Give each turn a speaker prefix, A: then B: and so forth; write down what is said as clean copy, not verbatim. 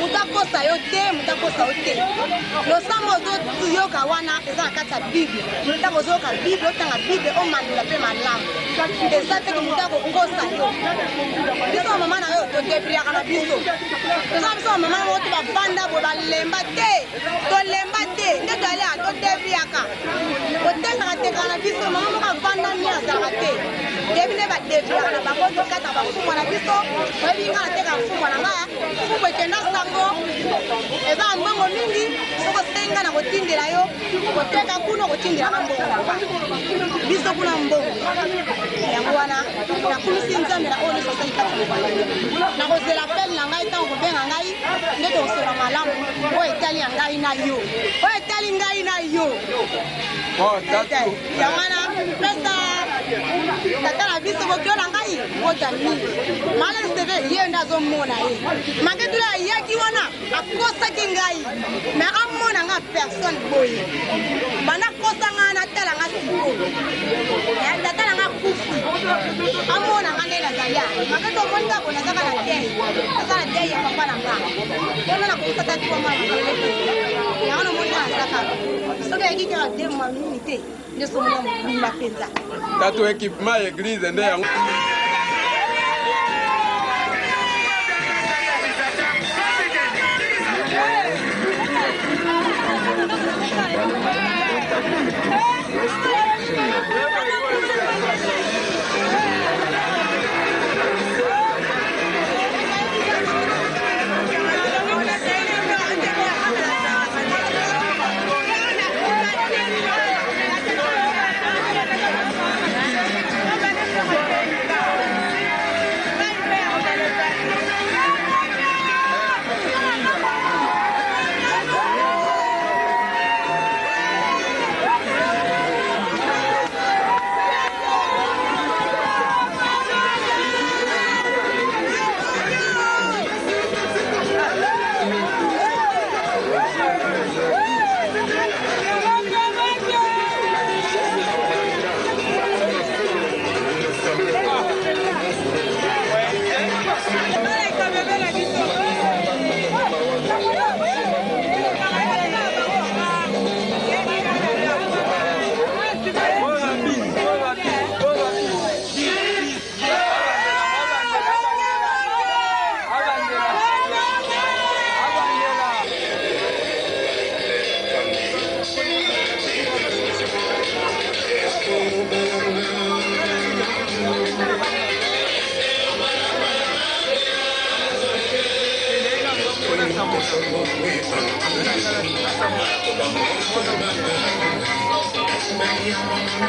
A: mutakosa yo te mutakosa yo te losamo ozoyoka wana eza na kati ya bible ntango ozoyoka bible otanga bible omandula mpe malamu eza teke mutu akokosa yo biso bamama na yo todebriaka na biso toza biso bamama moko te bavanda boye balemba te tolemba te nde toalea todebriaka kotekaka tekaka na biso mama moko avanda ni azalaka te yebi nde badebriaka na bango tokata bafumwa na biso oyebi nga nateka mfumwa na nga mfumwa ekenda sango eza mbongo mingi soko senga na kotindela yo koteka kuna kotindelaka mbongo biso kuna mbongo yango wana nakumisi nzambe na oyo nyonso asali kati na kozela pele na ngai ntango kobenga ngai nde tokosola malamu oyo etali ya ngai na yo oyo etali ngai na yo yango wana pesa tata na biso bokio na ngai bota mingi maleseve ye nde azomona ye maketula ayaki wana akosaki ngai me amona nga personne boye banda kosa nga natala nga sikoyo tata na nga kufi amona nga nde nazali maketo omoni kako nazaka na dei aza na dei ya papa na nga ono nakosata tiwama yango nomoni nga nazaka soki ayaki kaka de mwa mingi te nde somona mobimba mpenza tato équipement ya église nde yango
B: Thank you.